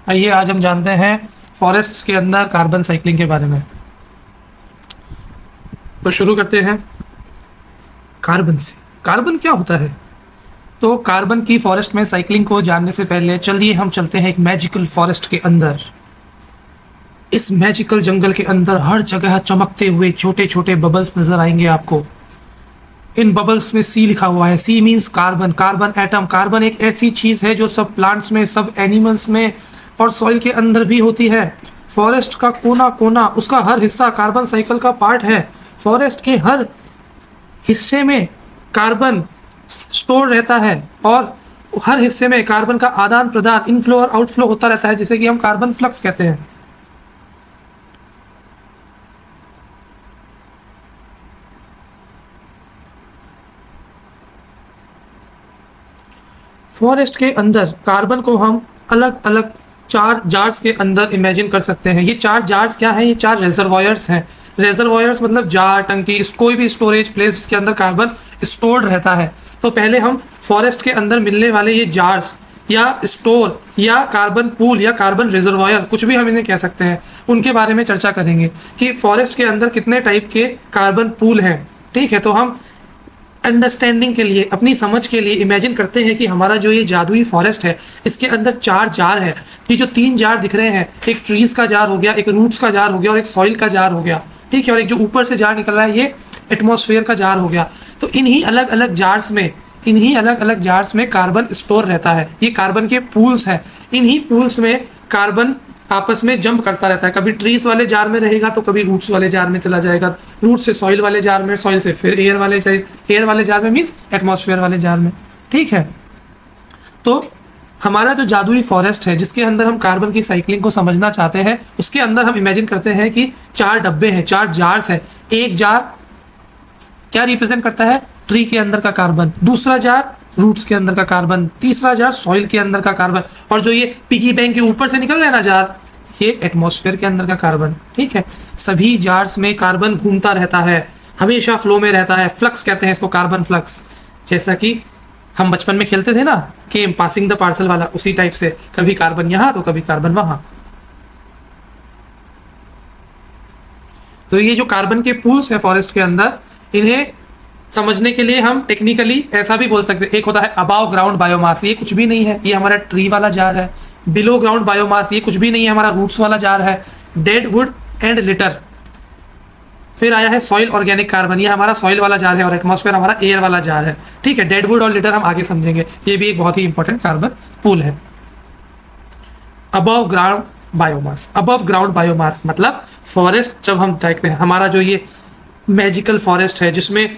आइए आज हम जानते हैं फॉरेस्ट्स के अंदर कार्बन साइकिलिंग के बारे में। तो शुरू करते हैं कार्बन से। कार्बन क्या होता है? तो कार्बन की फॉरेस्ट में साइकिलिंग को जानने से पहले चलिए हम चलते हैं एक मैजिकल फॉरेस्ट के अंदर। इस मैजिकल जंगल के अंदर हर जगह चमकते हुए छोटे छोटे बबल्स नजर आएंगे आपको। इन बबल्स में सी लिखा हुआ है। C means carbon, carbon atom. Carbon एक ऐसी चीज है जो सब प्लांट्स में, सब एनिमल्स में और सॉइल के अंदर भी होती है। फॉरेस्ट का कोना कोना, उसका हर हिस्सा कार्बन साइकिल का पार्ट है। फॉरेस्ट के हर हिस्से में कार्बन स्टोर रहता है और हर हिस्से में कार्बन का आदान प्रदान, इनफ्लो और आउटफ्लो होता रहता है, जिसे कि हम कार्बन फ्लक्स कहते हैं। फॉरेस्ट के अंदर कार्बन को हम अलग अलग चार जार्स के अंदर इमेजिन कर सकते हैं। ये चार जार्स क्या हैं? ये चार रेजर्वॉयर्स हैं। रेजर्वॉयर्स मतलब जार, टंकी, कोई भी स्टोरेज प्लेस जिसके अंदर कार्बन स्टोर्ड रहता है। तो पहले हम फॉरेस्ट के अंदर मिलने वाले ये जार्स या स्टोर या कार्बन पूल या कार्बन रिजर्वॉयर, कुछ भी हम इन्हें कह सकते हैं, उनके बारे में चर्चा करेंगे कि फॉरेस्ट के अंदर कितने टाइप के कार्बन पूल हैं। ठीक है, तो हम अंडरस्टैंडिंग के लिए, अपनी समझ के लिए इमेजिन करते हैं कि हमारा जो ये जादुई फॉरेस्ट है, इसके अंदर चार जार है। ये जो तीन जार दिख रहे हैं, एक ट्रीज का जार हो गया, एक रूट्स का जार हो गया और एक सॉइल का जार हो गया। ठीक है, और एक जो ऊपर से जार निकल रहा है ये एटमॉस्फेयर का जार हो गया। तो इन्हीं अलग अलग जार्स में कार्बन स्टोर रहता है। ये कार्बन के पूल्स है। इन्हीं पूल्स में कार्बन आपस में जंप करता रहता है। कभी ट्रीज वाले जार में रहेगा तो कभी रूट्स वाले जार में चला जाएगा, रूट से सॉइल वाले जार में, सॉइल से फिर एयर वाले जार में, मीन्स एटमॉस्फेयर वाले जार में। ठीक है, तो हमारा जो जादुई फॉरेस्ट है जिसके अंदर हम कार्बन की साइकिलिंग को समझना चाहते हैं, उसके अंदर हम इमेजिन करते हैं कि चार डब्बे हैं, चार जार्स है। एक जार क्या रिप्रेजेंट करता है? ट्री के अंदर का कार्बन। दूसरा जार रूट्स के अंदर का कार्बन। तीसरा जार सॉइल के अंदर का कार्बन। और जो ये पिगी बैंक के ऊपर से निकल रहा है ना जार, ये एटमॉस्फेयर के अंदर का कार्बन। ठीक है, सभी जार्स में कार्बन घूमता रहता है, हमेशा फ्लो में रहता है। फ्लक्स कहते हैं इसको, कार्बन फ्लक्स। जैसा कि हम बचपन में खेलते थे ना कि पासिंग द पार्सल वाला, उसी टाइप से कभी कार्बन यहाँ तो कभी कार्बन वहां। तो ये जो कार्बन के पूल्स है फॉरेस्ट के अंदर, इन्हें समझने के लिए हम टेक्निकली ऐसा भी बोल सकते हैं। एक होता है अबाव ग्राउंड बायोमास, ये कुछ भी नहीं है, ये हमारा ट्री वाला जार है। बिलो ग्राउंड बायोमास, ये कुछ भी नहीं है, हमारा रूट्स वाला जार है। Dead would and litter. फिर आया है सॉइल ऑर्गेनिक कार्बन, ये हमारा सॉइल वाला जार है और एटमॉस्फेयर हमारा एयर वाला जार है। ठीक है, डेड वुड और लिटर हम आगे समझेंगे, ये भी एक बहुत ही इंपॉर्टेंट कार्बन पूल है। Above ground biomass, above ground biomass मतलब फॉरेस्ट जब हम देखते हैं, हमारा जो ये मैजिकल फॉरेस्ट है जिसमें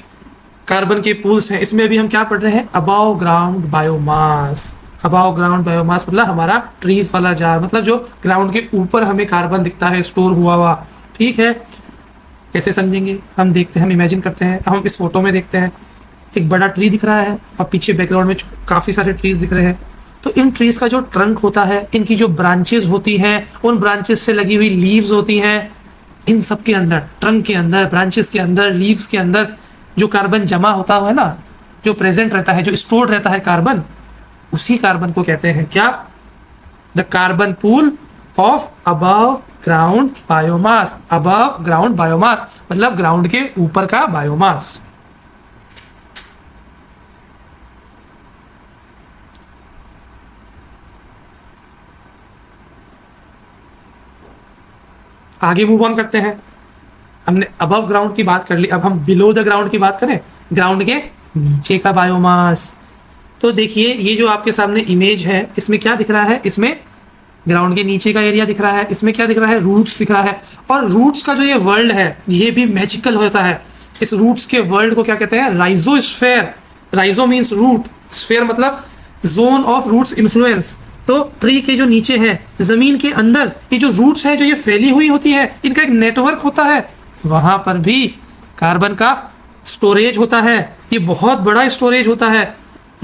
कार्बन के पूल्स हैं, इसमें भी हम क्या पढ़ रहे हैं? Above ground biomass. Above ground biomass मतलब हमारा ट्रीज वाला जार, मतलब जो ग्राउंड के ऊपर हमें कार्बन दिखता है स्टोर हुआ हुआ। ठीक है, कैसे समझेंगे? हम देखते हैं, हम इमेजिन करते हैं। हम इस फोटो में देखते हैं एक बड़ा ट्री दिख रहा है और पीछे बैकग्राउंड में काफी सारे ट्रीज दिख रहे हैं। तो इन ट्रीज का जो ट्रंक होता है, इनकी जो ब्रांचेस होती हैं, उन ब्रांचेस से लगी हुई लीव्स होती हैं, इन सब के अंदर, ट्रंक के अंदर, ब्रांचेस के अंदर, लीव्स के अंदर जो कार्बन जमा होता है ना, जो प्रेजेंट रहता है, जो स्टोर्ड रहता है कार्बन, उसी कार्बन को कहते हैं क्या? The carbon pool of above ground biomass. Above ground biomass मतलब ग्राउंड के ऊपर का बायोमास। आगे मूव ऑन करते हैं। हमने अबव ग्राउंड की बात कर ली, अब हम बिलो द ग्राउंड की बात करें, ग्राउंड के नीचे का बायोमास। तो देखिए ये जो आपके सामने इमेज है, इसमें क्या दिख रहा है? इसमें ग्राउंड के नीचे का एरिया दिख रहा है। इसमें क्या दिख रहा है? रूट्स दिख रहा है। और रूट्स का जो ये वर्ल्ड है, ये भी मैजिकल होता है। इस रूट्स के वर्ल्ड को क्या कहते हैं? राइजोस्फेयर। राइजो मीन्स रूट, स्फेयर मतलब जोन ऑफ रूट्स इन्फ्लुएंस। तो ट्री के जो नीचे है, जमीन के अंदर, ये जो रूट्स है जो ये फैली हुई होती है, इनका एक नेटवर्क होता है। वहां पर भी कार्बन का स्टोरेज होता है। ये बहुत बड़ा स्टोरेज होता है।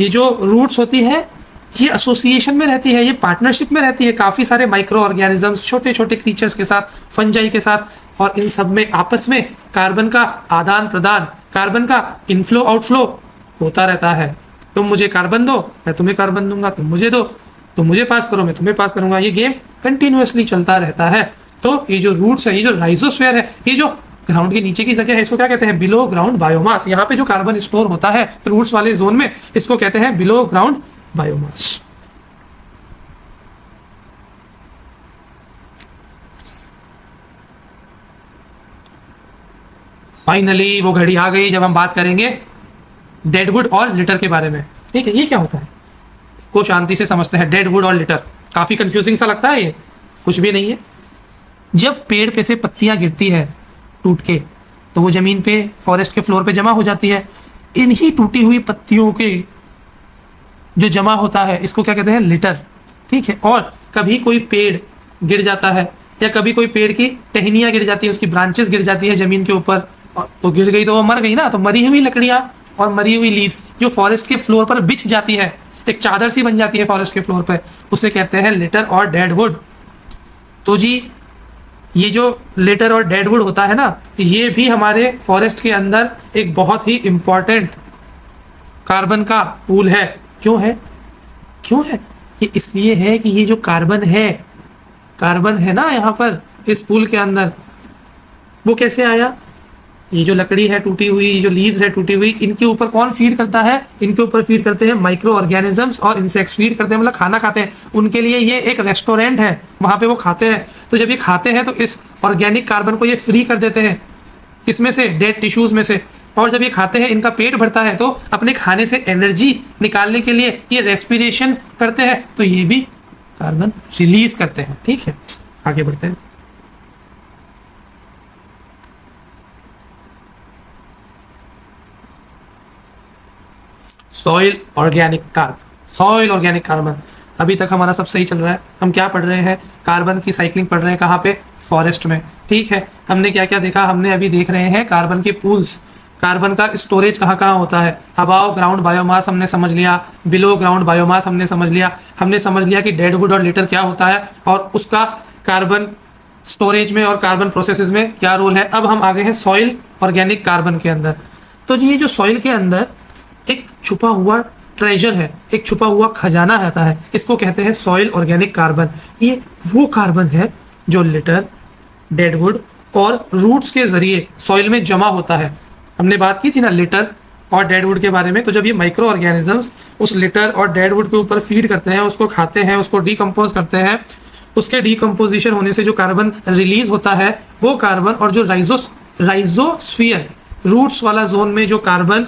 ये जो रूट्स होती है ये एसोसिएशन में रहती है, ये पार्टनरशिप में रहती है काफी सारे माइक्रो ऑर्गेनिजम्स, छोटे छोटे क्रीचर्स के साथ, फंजाई के साथ, और इन सब में आपस में कार्बन का आदान प्रदान, कार्बन का इनफ्लो आउटफ्लो होता रहता है। तुम मुझे कार्बन दो, मैं तुम्हें कार्बन दूंगा, तुम मुझे दो। तुम मुझे पास करो, मैं तुम्हें पास करूंगा। ये गेम कंटिन्यूअसली चलता रहता है। तो ये जो रूट्स है, ये जो राइजोस्फीयर है, ये जो ग्राउंड के नीचे की जगह है, इसको क्या कहते हैं? Below ground biomass. यहाँ पे जो कार्बन स्टोर होता है रूट्स वाले जोन में, इसको कहते हैं बिलो ग्राउंड बायोमास। फाइनली वो घड़ी आ गई जब हम बात करेंगे डेडवुड और लिटर के बारे में। ठीक है, ये क्या होता है इसको शांति से समझते हैं। डेडवुड और लिटर काफी कंफ्यूजिंग सा लगता है, ये कुछ भी नहीं है। जब पेड़ पे से पत्तियां गिरती है टूट के, तो वो जमीन पे फॉरेस्ट के फ्लोर पे जमा हो जाती है। इन्हीं टूटी हुई पत्तियों के जो जमा होता है, इसको क्या कहते हैं? लिटर। ठीक है, और कभी कोई पेड़ गिर जाता है या कभी कोई पेड़ की टहनियां गिर जाती है, उसकी ब्रांचेस गिर जाती है जमीन के ऊपर, तो गिर गई तो वो मर गई ना। तो मरी हुई लकड़ियां और मरी हुई लीव्स जो फॉरेस्ट के फ्लोर पर बिछ जाती है, एक चादर सी बन जाती है फॉरेस्ट के फ्लोर पर, उसे कहते हैं लिटर और डेडवुड। तो जी ये जो लिटर और डेडवुड होता है ना, ये भी हमारे फॉरेस्ट के अंदर एक बहुत ही इंपॉर्टेंट कार्बन का पूल है। क्यों है? क्यों है? ये इसलिए है कि ये जो कार्बन है ना यहाँ पर इस पूल के अंदर, वो कैसे आया? ये जो लकड़ी है टूटी हुई, ये जो लीव्स है टूटी हुई, इनके ऊपर कौन फीड करता है? इनके ऊपर फीड करते हैं माइक्रो ऑर्गेनिजम्स और इंसेक्ट्स फीड करते हैं, मतलब खाना खाते हैं। उनके लिए ये एक रेस्टोरेंट है, वहां पे वो खाते हैं। तो जब ये खाते हैं तो इस ऑर्गेनिक कार्बन को ये फ्री कर देते हैं इसमें से, डेड टिश्यूज में से। और जब ये खाते हैं, इनका पेट भरता है, तो अपने खाने से एनर्जी निकालने के लिए ये रेस्पिरेशन करते हैं, तो ये भी कार्बन रिलीज करते हैं। ठीक है, आगे बढ़ते हैं। Soil organic carbon. Soil organic carbon, अभी तक हमारा सब सही चल रहा है। हम क्या पढ़ रहे हैं? कार्बन की साइक्लिंग पढ़ रहे हैं। कहाँ पे? फॉरेस्ट में। ठीक है, हमने क्या क्या देखा? हमने अभी देख रहे हैं कार्बन के पूल्स। कार्बन का स्टोरेज कहाँ कहाँ होता है? अबाव ग्राउंड बायोमास हमने समझ लिया, बिलो ग्राउंड बायोमास हमने समझ लिया, हमने समझ लिया कि डेडवुड और लिटर क्या होता है और उसका कार्बन स्टोरेज में और कार्बन प्रोसेसेस में क्या रोल है। अब हम आ गए हैं सॉइल ऑर्गेनिक कार्बन के अंदर। तो ये जो सॉइल के अंदर एक छुपा हुआ ट्रेजर है, एक छुपा हुआ खजाना रहता है, इसको कहते हैं सॉइल ऑर्गेनिक कार्बन। ये वो कार्बन है जो लिटर, डेडवुड और रूट्स के जरिए सॉइल में जमा होता है। हमने बात की थी ना लिटर और डेडवुड के बारे में। तो जब ये माइक्रो ऑर्गेनिजम्स उस लिटर और डेडवुड के ऊपर फीड करते हैं, उसको खाते हैं, उसको डिकम्पोज करते हैं, उसके डिकम्पोजिशन होने से जो कार्बन रिलीज होता है, वो कार्बन और जो राइजोस्फीयर रूट्स वाला जोन में जो कार्बन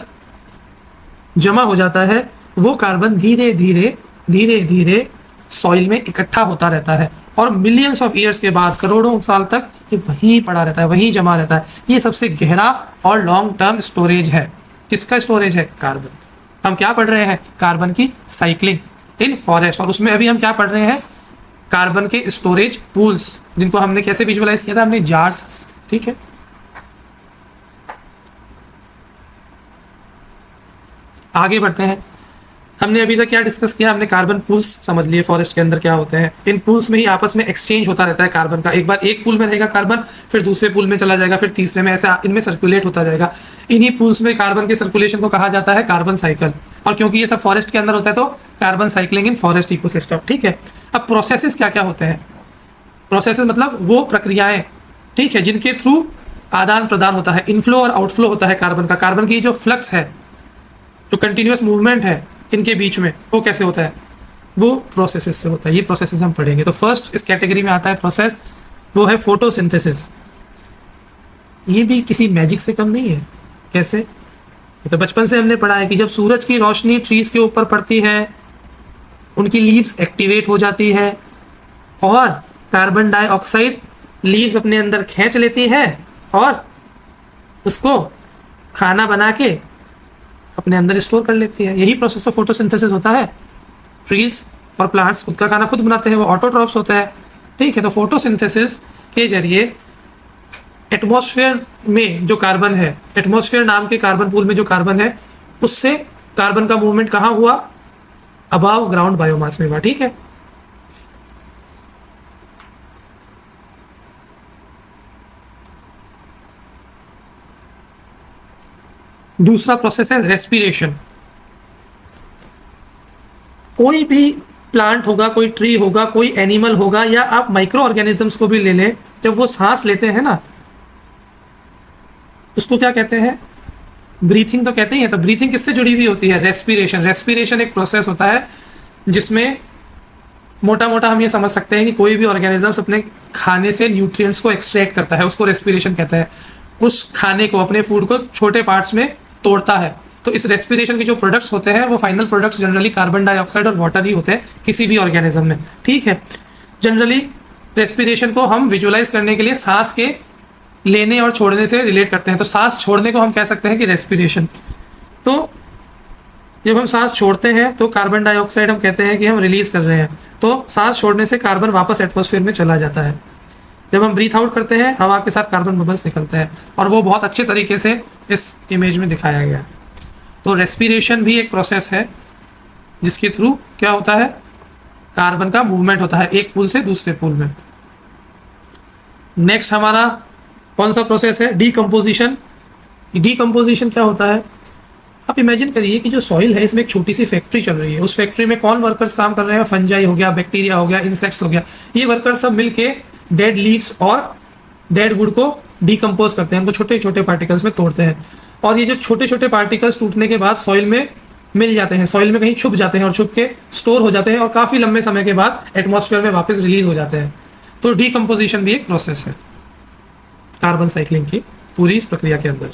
जमा हो जाता है, वो कार्बन धीरे धीरे सॉइल में इकट्ठा होता रहता है और मिलियंस ऑफ ईयर्स के बाद, करोड़ों साल तक ये वहीं पड़ा रहता है, वहीं जमा रहता है। ये सबसे गहरा और लॉन्ग टर्म स्टोरेज है। किसका स्टोरेज है? कार्बन। हम क्या पढ़ रहे हैं? कार्बन की साइक्लिंग इन फॉरेस्ट। और उसमें अभी हम क्या पढ़ रहे हैं? कार्बन के स्टोरेज पूल्स, जिनको हमने कैसे विजुअलाइज किया था? हमने जार्स। ठीक है, आगे बढ़ते हैं। हमने अभी तक क्या डिस्कस किया? हमने कार्बन पूल्स समझ लिए, फॉरेस्ट के अंदर क्या होते हैं। इन पूल्स में ही आपस में एक्सचेंज होता रहता है कार्बन का। एक बार एक पूल में रहेगा कार्बन, फिर दूसरे पूल में चला जाएगा, फिर तीसरे में, ऐसे इनमें सर्कुलेट होता जाएगा। इन्हीं पूल्स में कार्बन के सर्कुलेशन को कहा जाता है कार्बन साइकिल। और क्योंकि ये सब फॉरेस्ट के अंदर होता है, तो कार्बन साइक्लिंग इन फॉरेस्ट इकोसिस्टम। ठीक है, अब प्रोसेसेस क्या क्या होते हैं? प्रोसेसेस मतलब वो प्रक्रियाएं, ठीक है, जिनके थ्रू आदान प्रदान होता है, इनफ्लो और आउटफ्लो होता है कार्बन का। कार्बन की जो फ्लक्स है, जो कंटिन्यूस मूवमेंट है इनके बीच में, वो कैसे होता है? वो प्रोसेसेस से होता है। ये प्रोसेसेस हम पढ़ेंगे। तो फर्स्ट इस कैटेगरी में आता है प्रोसेस, वो है फोटोसिंथेसिस। ये भी किसी मैजिक से कम नहीं है। कैसे? ये तो बचपन से हमने पढ़ा है कि जब सूरज की रोशनी ट्रीज के ऊपर पड़ती है, उनकी लीव्स एक्टिवेट हो जाती है और कार्बन डाइऑक्साइड लीव्स अपने अंदर खींच लेती है और उसको खाना बना के अपने अंदर स्टोर कर लेती है। यही प्रोसेस ऑफ फोटोसिंथेसिस होता है। ट्रीज और प्लांट्स खुद का खाना खुद बनाते हैं, वो ऑटोट्रॉप्स होता है। ठीक है, तो फोटोसिंथेसिस के जरिए एटमॉस्फेयर में जो कार्बन है, एटमॉस्फेयर नाम के कार्बन पूल में जो कार्बन है, उससे कार्बन का मूवमेंट कहाँ हुआ? अबाव ग्राउंड बायोमास में हुआ। ठीक है, दूसरा प्रोसेस है रेस्पिरेशन। कोई भी प्लांट होगा, कोई ट्री होगा, कोई एनिमल होगा, या आप माइक्रो ऑर्गेनिजम्स को भी ले लें, जब वो सांस लेते हैं ना, उसको क्या कहते हैं? ब्रीथिंग तो कहते ही है। तो ब्रीथिंग किससे जुड़ी हुई होती है? रेस्पिरेशन। रेस्पिरेशन एक प्रोसेस होता है जिसमें मोटा मोटा हम ये समझ सकते हैं कि कोई भी ऑर्गेनिजम्स अपने खाने से न्यूट्रिएंट्स को एक्सट्रैक्ट करता है, उसको रेस्पिरेशन कहते हैं। उस खाने को, अपने फूड को छोटे पार्ट्स में तोड़ता है। तो इस रेस्पिरेशन के जो प्रोडक्ट्स होते हैं वो final products generally carbon dioxide और वाटर ही होते हैं किसी भी ऑर्गेनिज्म में, ठीक है। जनरली रेस्पिरेशन को हम विजुअलाइज करने के लिए सांस के लेने और छोड़ने से रिलेट करते हैं। तो सांस छोड़ने को हम कह सकते हैं कि रेस्पिरेशन। तो जब हम सांस छोड़ते हैं तो कार्बन डाइऑक्साइड हम कहते हैं कि हम रिलीज कर रहे हैं, तो सांस छोड़ने से कार्बन वापस एटमॉस्फेयर में चला जाता है। जब हम ब्रीथ आउट करते हैं, हवा के साथ कार्बन बबल्स निकलते हैं, और वो बहुत अच्छे तरीके से इस इमेज में दिखाया गया है। तो रेस्पिरेशन भी एक प्रोसेस है जिसके थ्रू क्या होता है? कार्बन का मूवमेंट होता है एक पूल से दूसरे पूल में। नेक्स्ट हमारा कौन सा प्रोसेस है? डीकम्पोजिशन। डीकम्पोजिशन क्या होता है? आप इमेजिन करिए कि जो सॉइल है, इसमें एक छोटी सी फैक्ट्री चल रही है। उस फैक्ट्री में कौन वर्कर्स काम कर रहे हैं? फंजाई हो गया, बैक्टीरिया हो गया, इंसेक्ट्स हो गया। ये वर्कर्स सब मिलके डेड लीव्स और डेड वुड को डीकम्पोज करते हैं, उनको छोटे छोटे पार्टिकल्स में तोड़ते हैं। और ये जो छोटे छोटे पार्टिकल्स टूटने के बाद सॉइल में मिल जाते हैं, सॉइल में कहीं छुप जाते हैं और छुप के स्टोर हो जाते हैं, और काफ़ी लंबे समय के बाद एटमॉस्फेयर में वापस रिलीज हो जाते हैं। तो डीकम्पोजिशन भी एक प्रोसेस है कार्बन साइकिलिंग की पूरी इस प्रक्रिया के अंदर।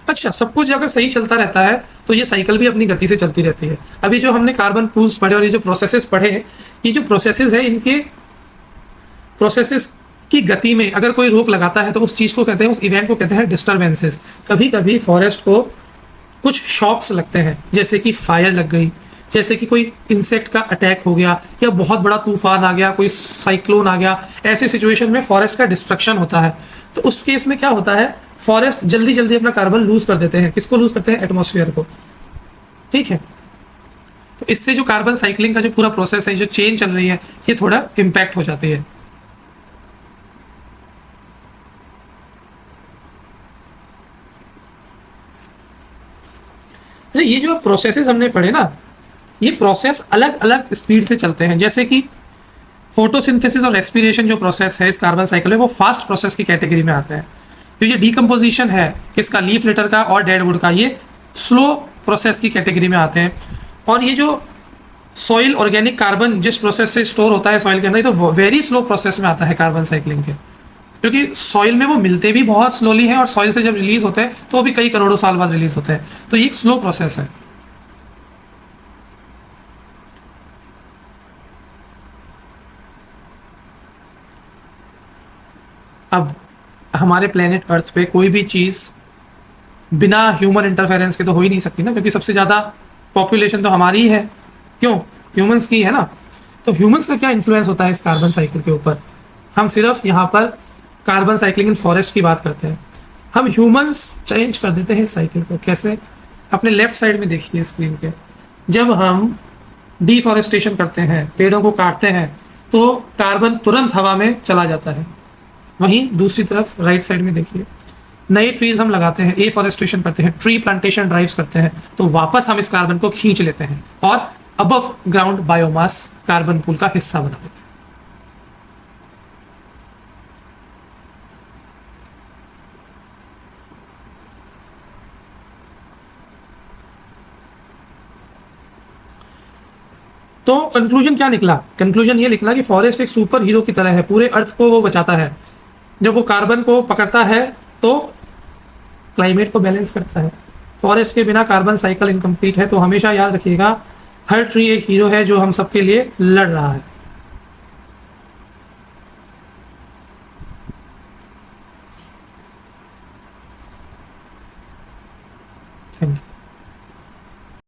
अच्छा, सब कुछ अगर सही चलता रहता है तो ये साइकिल भी अपनी गति से चलती रहती है। अभी जो हमने कार्बन पूल्स पढ़े और ये जो प्रोसेसेस पढ़े, ये जो प्रोसेसेस है, इनके प्रोसेसेस की गति में अगर कोई रोक लगाता है तो उस चीज़ को कहते हैं, उस इवेंट को कहते हैं डिस्टर्बेंसेस। कभी कभी फॉरेस्ट को कुछ शॉक्स लगते हैं, जैसे कि फायर लग गई, जैसे कि कोई इंसेक्ट का अटैक हो गया, या बहुत बड़ा तूफान आ गया, कोई साइक्लोन आ गया। ऐसी सिचुएशन में फॉरेस्ट का डिस्ट्रक्शन होता है। तो उस केस में क्या होता है? फॉरेस्ट जल्दी जल्दी अपना कार्बन लूज कर देते हैं। किसको लूज करते हैं? एटमॉस्फेयर को, ठीक है। तो इससे जो कार्बन साइकिलिंग का जो पूरा प्रोसेस है, जो चेन चल रही है, ये थोड़ा इम्पैक्ट हो जाती है। अच्छा, ये जो प्रोसेसेस हमने पढ़े ना, ये प्रोसेस अलग अलग स्पीड से चलते हैं। जैसे कि फोटोसिंथेसिस और रेस्पिरेशन जो प्रोसेस है इस कार्बन साइकिल में, वो फास्ट प्रोसेस की कैटेगरी में आते हैं। तो ये डीकम्पोजिशन है किसका? लीफ लिटर का और डेड वुड का, ये स्लो प्रोसेस की कैटेगरी में आते हैं। और ये जो सॉइल ऑर्गेनिक कार्बन जिस प्रोसेस से स्टोर होता है सॉइल के अंदर, तो वेरी स्लो प्रोसेस में आता है कार्बन साइकिलिंग के, क्योंकि सॉइल में वो मिलते भी बहुत स्लोली हैं, और सॉइल से जब रिलीज होते हैं तो वो भी कई करोड़ों साल बाद रिलीज होते हैं। तो ये एक स्लो प्रोसेस है। अब हमारे प्लेनेट अर्थ पे कोई भी चीज़ बिना ह्यूमन इंटरफेरेंस के तो हो ही नहीं सकती ना, क्योंकि सबसे ज़्यादा पॉपुलेशन तो हमारी ही है। क्यों? ह्यूमंस की है ना। तो ह्यूमंस का क्या इन्फ्लुएंस होता है इस कार्बन साइकिल के ऊपर? हम सिर्फ यहाँ पर कार्बन साइकिलिंग इन फॉरेस्ट की बात करते हैं। हम ह्यूमंस चेंज कर देते हैं इस साइकिल को। कैसे? अपने लेफ्ट साइड में देखिए स्क्रीन पे, जब हम डिफॉरेस्टेशन करते हैं, पेड़ों को काटते हैं, तो कार्बन तुरंत हवा में चला जाता है। वहीं दूसरी तरफ राइट साइड में देखिए, नए ट्रीज हम लगाते हैं, एफॉरेस्टेशन करते हैं, ट्री प्लांटेशन ड्राइव्स करते हैं, तो वापस हम इस कार्बन को खींच लेते हैं और above ground biomass carbon pool का हिस्सा बना देते हैं। तो कंक्लूजन क्या निकला? कंक्लूजन ये निकला कि फॉरेस्ट एक सुपर हीरो की तरह है, पूरे अर्थ को वो बचाता है। जब वो कार्बन को पकड़ता है तो क्लाइमेट को बैलेंस करता है। फॉरेस्ट के बिना कार्बन साइकिल इनकम्प्लीट है। तो हमेशा याद रखिएगा, हर ट्री एक हीरो है जो हम सबके लिए लड़ रहा है। Thank you.